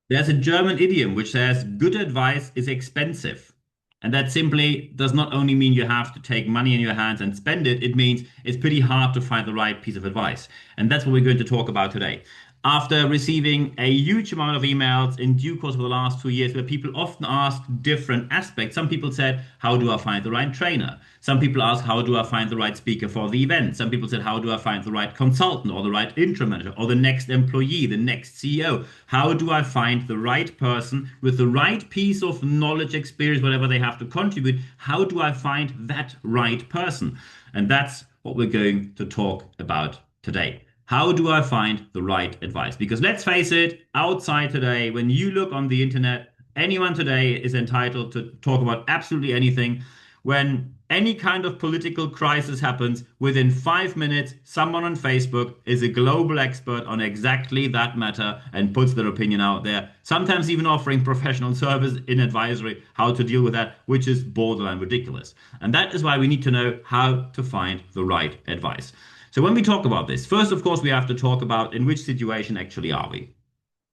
There's a German idiom which says good advice is expensive. And that simply does not only mean you have to take money in your hands and spend it, it means it's pretty hard to find the right piece of advice. And that's what we're going to talk about today. After receiving a huge amount of emails in due course over the last 2 years, where people often ask different aspects. Some people said, how do I find the right trainer? Some people ask, how do I find the right speaker for the event? Some people said, how do I find the right consultant or the right interim manager or the next employee, the next CEO? How do I find the right person with the right piece of knowledge, experience, whatever they have to contribute? How do I find that right person? And that's what we're going to talk about today. How do I find the right advice? Because let's face it, outside today, when you look on the internet, anyone today is entitled to talk about absolutely anything. When any kind of political crisis happens, within 5 minutes, someone on Facebook is a global expert on exactly that matter and puts their opinion out there, sometimes even offering professional service in advisory how to deal with that, which is borderline ridiculous. And that is why we need to know how to find the right advice. So when we talk about this, first, of course, we have to talk about in which situation actually are we.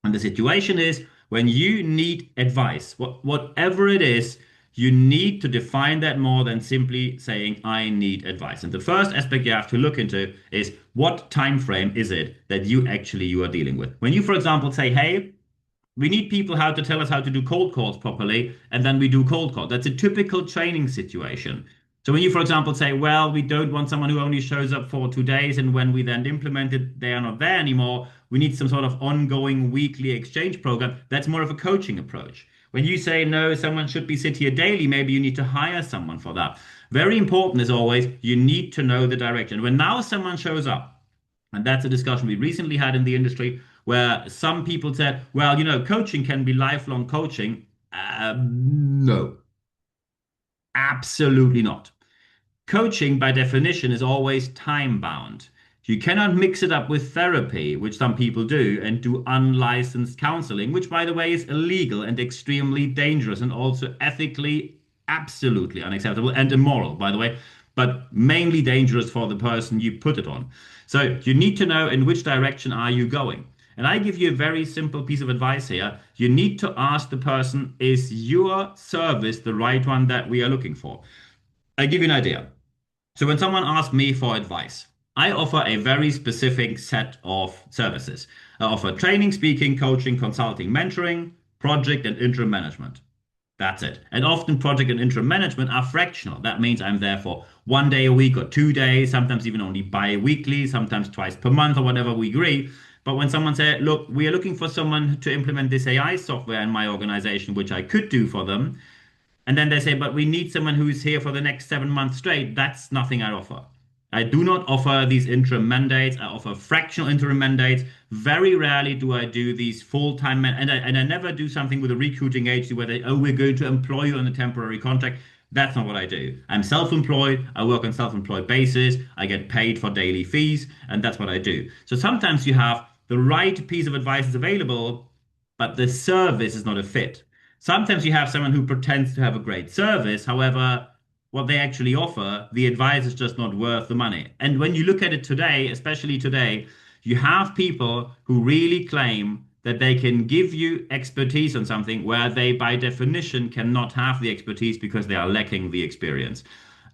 And the situation is when you need advice, whatever it is, you need to define that more than simply saying, I need advice. And the first aspect you have to look into is what time frame is it that you are dealing with. When you, for example, say, hey, we need people how to tell us how to do cold calls properly, and then we do cold calls. That's a typical training situation. So when you, for example, say, well, we don't want someone who only shows up for 2 days, and when we then implement it, they are not there anymore. We need some sort of ongoing weekly exchange program. That's more of a coaching approach. When you say, no, someone should be sit here daily, maybe you need to hire someone for that. Very important is always, you need to know the direction. When now someone shows up, and that's a discussion we recently had in the industry where some people said, well, coaching can be lifelong coaching. No, absolutely not. Coaching, by definition, is always time bound. You cannot mix it up with therapy, which some people do, and do unlicensed counseling, which, by the way, is illegal and extremely dangerous and also ethically absolutely unacceptable and immoral, by the way, but mainly dangerous for the person you put it on. So you need to know in which direction are you going. And I give you a very simple piece of advice here. You need to ask the person, is your service the right one that we are looking for? I give you an idea. So when someone asks me for advice, I offer a very specific set of services. I offer training, speaking, coaching, consulting, mentoring, project and interim management. That's it. And often project and interim management are fractional. That means I'm there for 1 day a week or 2 days, sometimes even only bi-weekly, sometimes twice per month or whatever we agree. But when someone said, look, we are looking for someone to implement this AI software in my organization, which I could do for them, and then they say, but we need someone who's here for the next 7 months straight. That's nothing I offer. I do not offer these interim mandates. I offer fractional interim mandates. Very rarely do I do these full-time and I never do something with a recruiting agency where they, oh, we're going to employ you on a temporary contract. That's not what I do. I'm self-employed. I work on self-employed basis. I get paid for daily fees, and that's what I do. So sometimes you have the right piece of advice is available, but the service is not a fit. Sometimes you have someone who pretends to have a great service. However, what they actually offer, the advice is just not worth the money. And when you look at it today, especially today, you have people who really claim that they can give you expertise on something where they, by definition, cannot have the expertise because they are lacking the experience.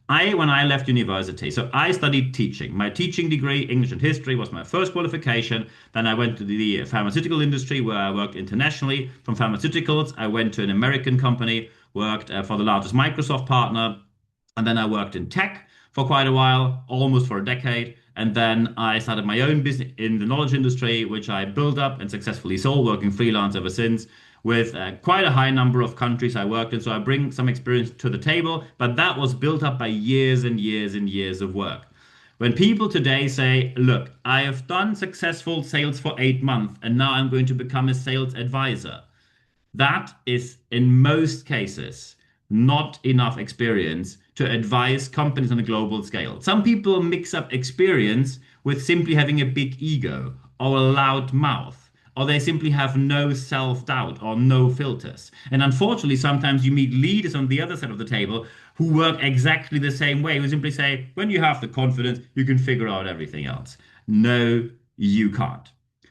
When I left university, so I studied teaching. My teaching degree, English and history, was my first qualification. Then I went to the pharmaceutical industry where I worked internationally. From pharmaceuticals, I went to an American company, worked for the largest Microsoft partner. And then I worked in tech for quite a while, almost for a decade. And then I started my own business in the knowledge industry, which I built up and successfully sold, working freelance ever since with quite a high number of countries I worked in. So I bring some experience to the table, but that was built up by years and years and years of work. When people today say, look, I have done successful sales for 8 months and now I'm going to become a sales advisor, that is, in most cases, not enough experience to advise companies on a global scale. Some people mix up experience with simply having a big ego or a loud mouth, or they simply have no self-doubt or no filters. And unfortunately, sometimes you meet leaders on the other side of the table who work exactly the same way, who simply say, when you have the confidence, you can figure out everything else. No, you can't.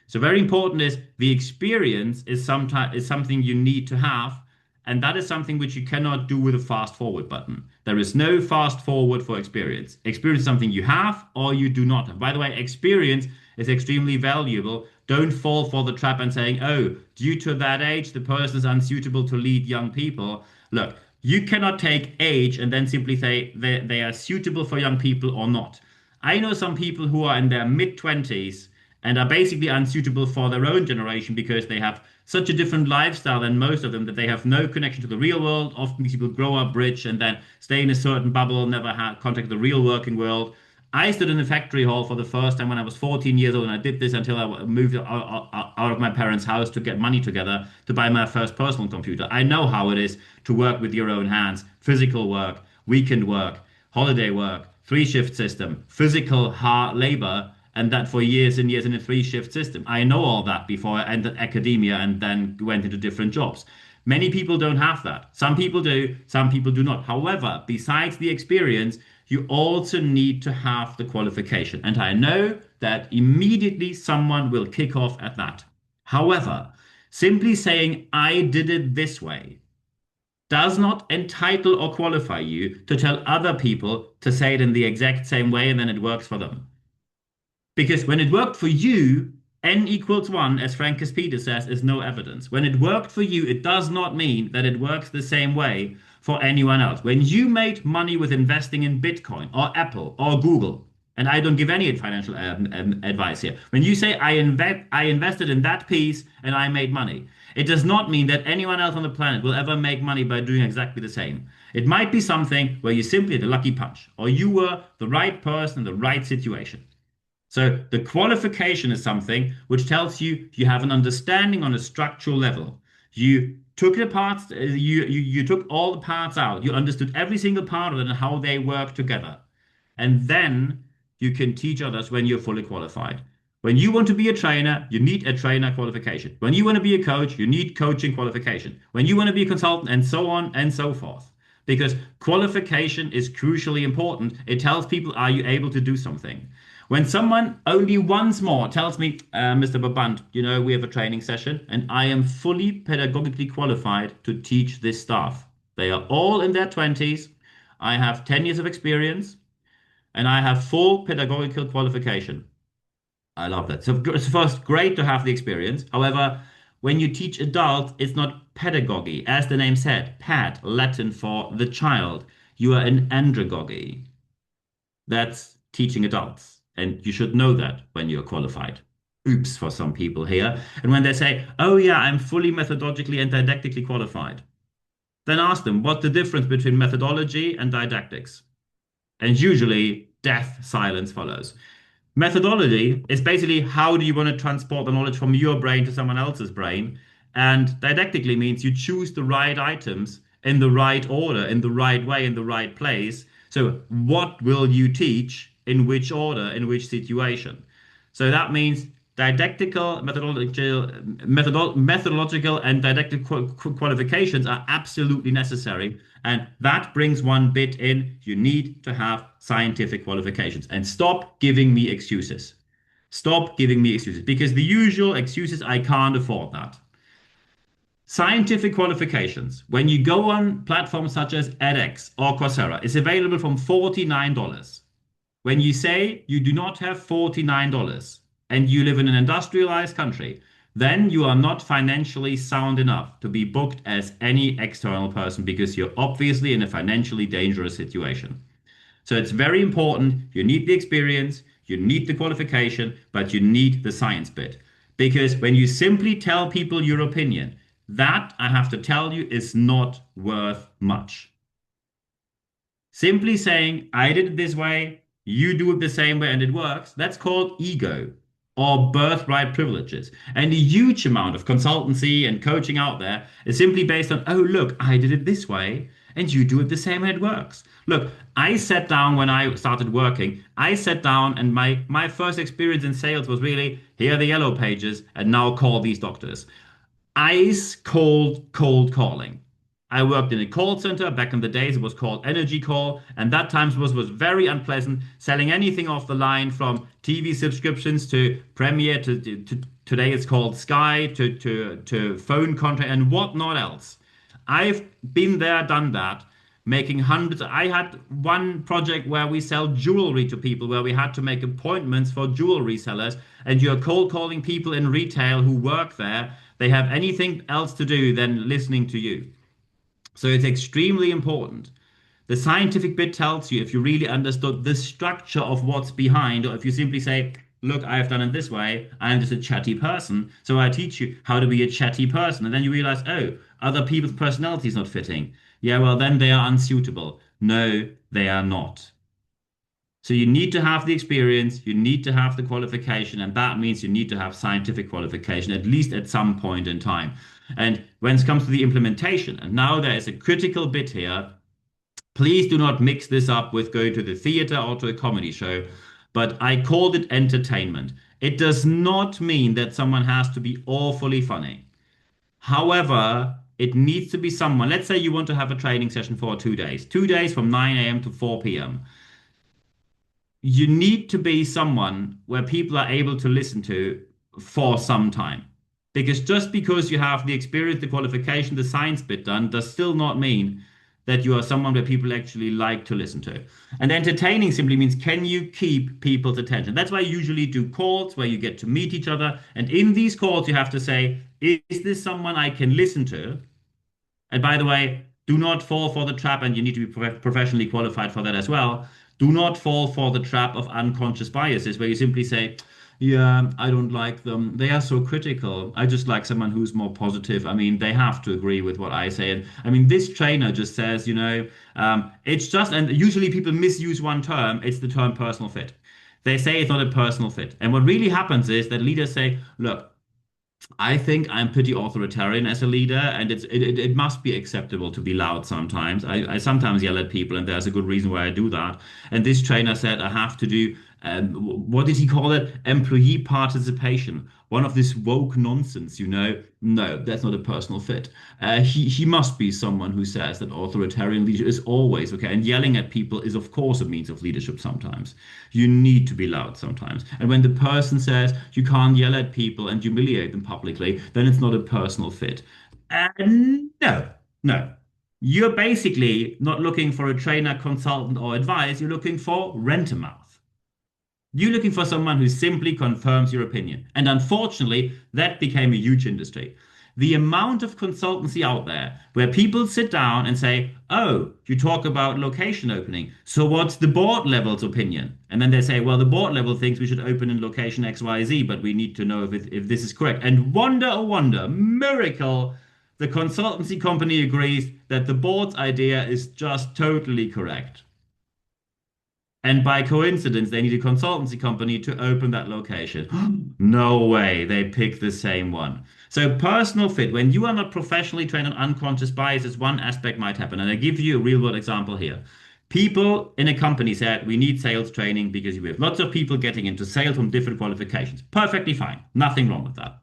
So very important is the experience is something you need to have, and that is something which you cannot do with a fast forward button. There is no fast forward for experience. Experience is something you have or you do not have. By the way, experience is extremely valuable. Don't fall for the trap and saying, oh, due to that age, the person is unsuitable to lead young people. Look, you cannot take age and then simply say they are suitable for young people or not. I know some people who are in their mid 20s and are basically unsuitable for their own generation because they have such a different lifestyle than most of them that they have no connection to the real world. Often these people grow up rich and then stay in a certain bubble, never have contact with the real working world. I stood in a factory hall for the first time when I was 14 years old, and I did this until I moved out of my parents' house to get money together to buy my first personal computer. I know how it is to work with your own hands, physical work, weekend work, holiday work, three-shift system, physical hard labor, and that for years and years in a three-shift system. I know all that before I entered academia and then went into different jobs. Many people don't have that. Some people do, some people do not. However, besides the experience, you also need to have the qualification. And I know that immediately someone will kick off at that. However, simply saying, I did it this way, does not entitle or qualify you to tell other people to say it in the exact same way and then it works for them. Because when it worked for you, n equals 1, as Francis Peter says, is no evidence. When it worked for you, it does not mean that it works the same way for anyone else. When you made money with investing in Bitcoin or Apple or Google, and I don't give any financial advice here. When you say I invested in that piece and I made money, it does not mean that anyone else on the planet will ever make money by doing exactly the same. It might be something where you simply had a lucky punch, or you were the right person in the right situation. So the qualification is something which tells you you have an understanding on a structural level. You took the parts, you took all the parts out. You understood every single part of it and how they work together. And then you can teach others when you're fully qualified. When you want to be a trainer, you need a trainer qualification. When you want to be a coach, you need coaching qualification. When you want to be a consultant, and so on and so forth. Because qualification is crucially important. It tells people, are you able to do something? When someone only once more tells me, Mr. Brabandt, we have a training session and I am fully pedagogically qualified to teach this staff. They are all in their 20s. I have 10 years of experience and I have full pedagogical qualification. I love that. So it's first great to have the experience. However, when you teach adults, it's not pedagogy. As the name said, pad, Latin for the child. You are in andragogy. That's teaching adults. And you should know that when you're qualified. Oops, for some people here. And when they say, oh yeah, I'm fully methodologically and didactically qualified, then ask them what's the difference between methodology and didactics. And usually death silence follows. Methodology is basically how do you want to transport the knowledge from your brain to someone else's brain. And didactically means you choose the right items in the right order, in the right way, in the right place. So what will you teach in which order, in which situation? So that means didactical, methodological and didactic qualifications are absolutely necessary. And that brings one bit in. You need to have scientific qualifications. And stop giving me excuses. Stop giving me excuses. Because the usual excuses, I can't afford that. Scientific qualifications, when you go on platforms such as edX or Coursera, is available from $49. When you say you do not have $49 and you live in an industrialized country, then you are not financially sound enough to be booked as any external person because you're obviously in a financially dangerous situation. So it's very important. You need the experience, you need the qualification, but you need the science bit. Because when you simply tell people your opinion, that I have to tell you is not worth much. Simply saying, I did it this way, you do it the same way and it works, that's called ego or birthright privileges. And a huge amount of consultancy and coaching out there is simply based on, oh, look, I did it this way and you do it the same and it works. Look, I sat down when I started working, I sat down and my first experience in sales was really, here are the yellow pages and now call these doctors. Ice cold calling. I worked in a call center back in the days. It was called Energy Call, and that times was very unpleasant. Selling anything off the line from TV subscriptions to Premiere to today it's called Sky to phone contract and whatnot else. I've been there, done that, making hundreds. I had one project where we sell jewelry to people, where we had to make appointments for jewelry sellers, and you're cold calling people in retail who work there. They have anything else to do than listening to you. So it's extremely important. The scientific bit tells you if you really understood the structure of what's behind, or if you simply say, look, I've done it this way, I'm just a chatty person, so I teach you how to be a chatty person. And then you realize, oh, other people's personality is not fitting. Yeah, well, then they are unsuitable. No, they are not. So you need to have the experience, you need to have the qualification, and that means you need to have scientific qualification, at least at some point in time. And when it comes to the implementation, and now there is a critical bit here, please do not mix this up with going to the theater or to a comedy show, but I called it entertainment. It does not mean that someone has to be awfully funny. However, it needs to be someone, let's say you want to have a training session for 2 days, 2 days from 9 a.m. to 4 p.m. You need to be someone where people are able to listen to for some time. Because just because you have the experience, the qualification, the science bit done, does still not mean that you are someone where people actually like to listen to. And entertaining simply means can you keep people's attention? That's why I usually do calls where you get to meet each other. And in these calls, you have to say, is this someone I can listen to? And by the way, do not fall for the trap, and you need to be professionally qualified for that as well. Do not fall for the trap of unconscious biases where you simply say, yeah, I don't like them. They are so critical. I just like someone who's more positive. I mean, they have to agree with what I say. And I mean, this trainer just says, it's just, and usually people misuse one term, it's the term personal fit. They say it's not a personal fit. And what really happens is that leaders say, look, I think I'm pretty authoritarian as a leader, and it must be acceptable to be loud sometimes. I sometimes yell at people, and there's a good reason why I do that. And this trainer said I have to do, what did he call it? Employee participation. One of this woke nonsense, you know? No, that's not a personal fit. He must be someone who says that authoritarian leadership is always okay, and yelling at people is, of course, a means of leadership sometimes. You need to be loud sometimes. And when the person says you can't yell at people and humiliate them publicly, then it's not a personal fit. No, no. You're basically not looking for a trainer, consultant, or advice. You're looking for rent-a-mouth. You're looking for someone who simply confirms your opinion. And unfortunately, that became a huge industry. The amount of consultancy out there where people sit down and say, oh, you talk about location opening. So what's the board level's opinion? And then they say, well, the board level thinks we should open in location XYZ, but we need to know if this is correct. And wonder, oh wonder, miracle, the consultancy company agrees that the board's idea is just totally correct. And by coincidence, they need a consultancy company to open that location. No way, they pick the same one. So, personal fit, when you are not professionally trained on unconscious biases, one aspect might happen. And I give you a real world example here. People in a company said, we need sales training because we have lots of people getting into sales from different qualifications. Perfectly fine. Nothing wrong with that.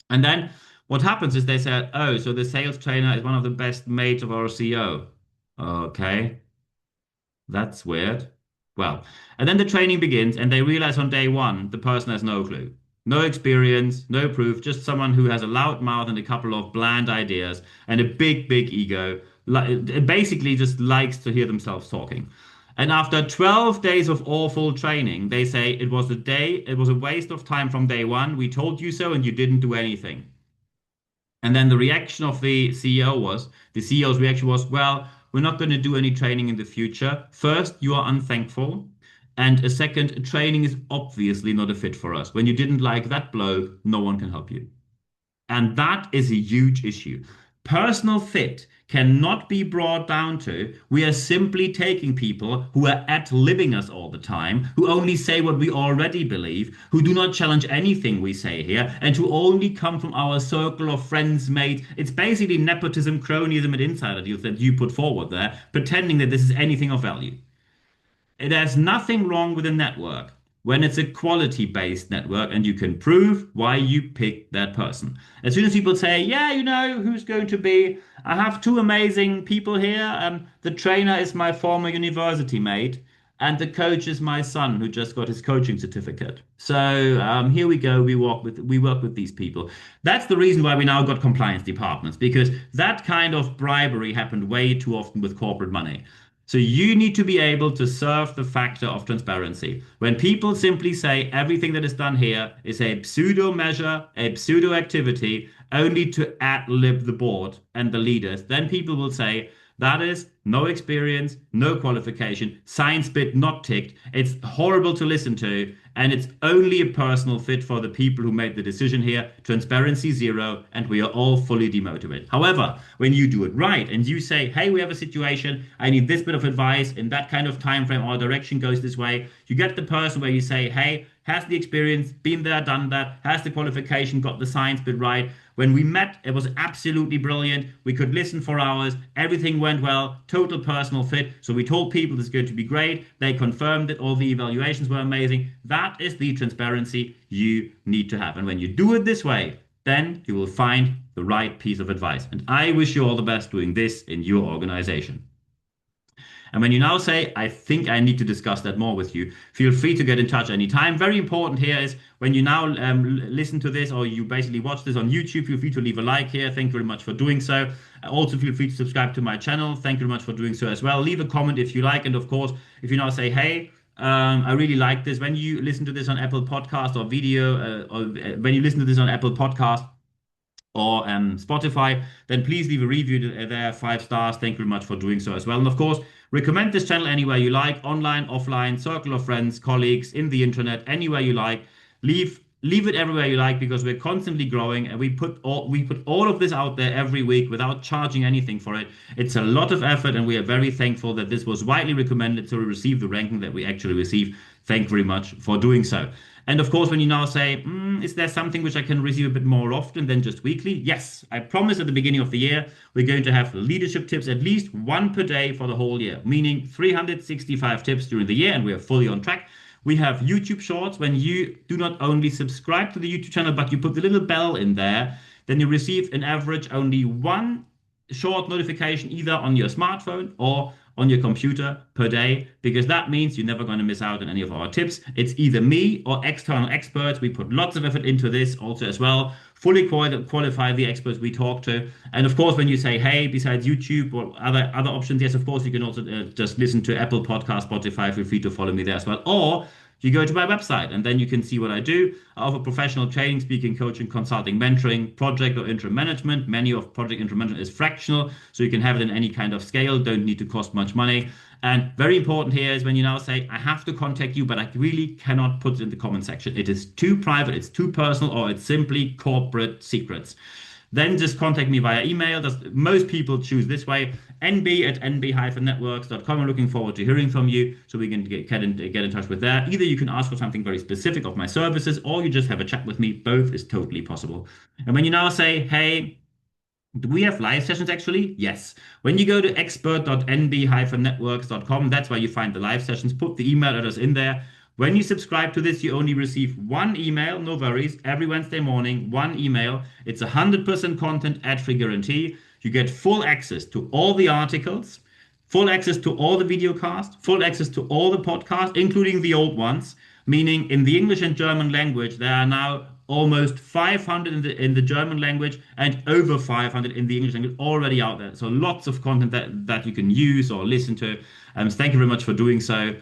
And then what happens is they said, oh, so the sales trainer is one of the best mates of our CEO. Okay. That's weird. Well, and then the training begins, and they realize on day one the person has no clue, no experience, no proof, just someone who has a loud mouth and a couple of bland ideas and a big, big ego. Basically, just likes to hear themselves talking. And after 12 days of awful training, they say it was a waste of time from day one. We told you so, and you didn't do anything. And then the reaction of the CEO's reaction was, well, we're not going to do any training in the future. First, you are unthankful. And a second, training is obviously not a fit for us. When you didn't like that bloke, no one can help you. And that is a huge issue. Personal fit cannot be brought down to we are simply taking people who are at living us all the time, who only say what we already believe, who do not challenge anything we say here, and who only come from our circle of friends, mates. It's basically nepotism, cronyism, and insider deals that you put forward there, pretending that this is anything of value. There's nothing wrong with a network. when it's a quality-based network and you can prove why you picked that person. As soon as people say, yeah, you know who's going to be, I have two amazing people here. The trainer is my former university mate, and the coach is my son who just got his coaching certificate. So here we go. We work with these people. That's the reason why we now got compliance departments, because that kind of bribery happened way too often with corporate money. So you need to be able to serve the factor of transparency. When people simply say everything that is done here is a pseudo measure, a pseudo activity, only to ad-lib the board and the leaders, then people will say that is no experience, no qualification, science bit not ticked. It's horrible to listen to, and it's only a personal fit for the people who made the decision here. Transparency zero, and we are all fully demotivated. However, when you do it right and you say, hey, we have a situation, I need this bit of advice in that kind of time frame, our direction goes this way, you get the person where you say, hey, has the experience, been there, done that, has the qualification, got the science bit right. When we met, it was absolutely brilliant. We could listen for hours. Everything went well. Total personal fit. So we told people this is going to be great. They confirmed that all the evaluations were amazing. That is the transparency you need to have. And when you do it this way, then you will find the right piece of advice. And I wish you all the best doing this in your organization. And when you now say, I think I need to discuss that more with you, feel free to get in touch anytime. Very important here is when you now listen to this or you basically watch this on YouTube, feel free to leave a like here. Thank you very much for doing so. Also, feel free to subscribe to my channel. Thank you very much for doing so as well. Leave a comment if you like. And of course, if you now say, hey, I really like this. When you listen to this on Apple Podcast or video, or when you listen to this on Apple Podcast, or Spotify, then please leave a review there, 5 stars. Thank you very much for doing so as well. And of course, recommend this channel anywhere you like, online, offline, circle of friends, colleagues, in the internet, anywhere you like. Leave it everywhere you like because we're constantly growing and we put all of this out there every week without charging anything for it. It's a lot of effort and we are very thankful that this was widely recommended so we receive the ranking that we actually receive. Thank you very much for doing so. And of course, when you now say, is there something which I can receive a bit more often than just weekly? Yes, I promise at the beginning of the year, we're going to have leadership tips, at least one per day for the whole year, meaning 365 tips during the year, and we are fully on track. We have YouTube Shorts. When you do not only subscribe to the YouTube channel, but you put the little bell in there, then you receive an average only one short notification either on your smartphone or on your computer per day, because that means you're never going to miss out on any of our tips. It's either me or external experts. We put lots of effort into this also as well, fully qualify the experts we talk to. And of course, when you say, hey, besides YouTube or other options, yes, of course, you can also just listen to Apple Podcast, Spotify. Feel free to follow me there as well. Or you go to my website and then you can see what I do. I offer professional training, speaking, coaching, consulting, mentoring, project or interim management. Many of project interim management is fractional, so you can have it in any kind of scale, don't need to cost much money. And very important here is when you now say, I have to contact you, but I really cannot put it in the comment section. It is too private, it's too personal, or it's simply corporate secrets. Then just contact me via email. Most people choose this way, nb@nb-networks.com. I'm looking forward to hearing from you so we can get in touch with that. Either you can ask for something very specific of my services or you just have a chat with me. Both is totally possible. And when you now say, hey, do we have live sessions actually? Yes. When you go to expert.nb-networks.com, that's where you find the live sessions. Put the email address in there. When you subscribe to this, you only receive one email, no worries, every Wednesday morning, one email. It's 100% content ad-free guarantee. You get full access to all the articles, full access to all the video casts, full access to all the podcasts, including the old ones, meaning in the English and German language, there are now almost 500 in the German language and over 500 in the English language already out there. So lots of content that you can use or listen to. Thank you very much for doing so.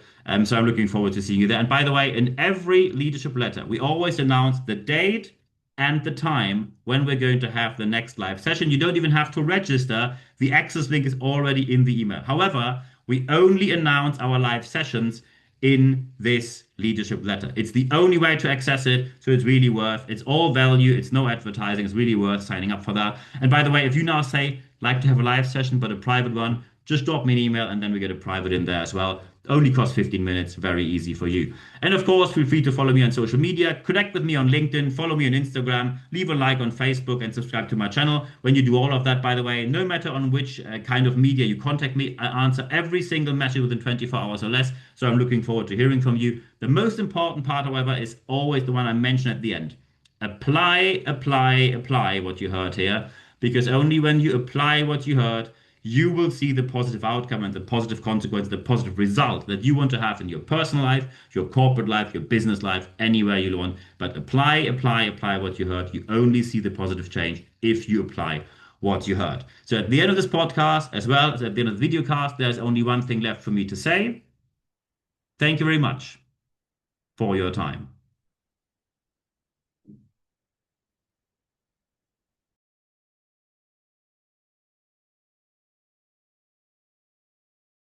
So I'm looking forward to seeing you there. And by the way, in every leadership letter, we always announce the date and the time when we're going to have the next live session. You don't even have to register. The access link is already in the email. However, we only announce our live sessions in this leadership letter. It's the only way to access it, so it's all value, it's no advertising, it's really worth signing up for that. And by the way, if you now say, like to have a live session, but a private one, just drop me an email and then we get a private in there as well. Only costs 15 minutes, very easy for you. And of course, feel free to follow me on social media, connect with me on LinkedIn, follow me on Instagram, leave a like on Facebook, and subscribe to my channel. When you do all of that, by the way, no matter on which kind of media you contact me, I answer every single message within 24 hours or less. So I'm looking forward to hearing from you. The most important part, however, is always the one I mentioned at the end. Apply, apply, apply what you heard here, because only when you apply what you heard, you will see the positive outcome and the positive consequence, the positive result that you want to have in your personal life, your corporate life, your business life, anywhere you want. But apply, apply, apply what you heard. You only see the positive change if you apply what you heard. So at the end of this podcast, as well as at the end of the video cast, there's only one thing left for me to say. Thank you very much for your time.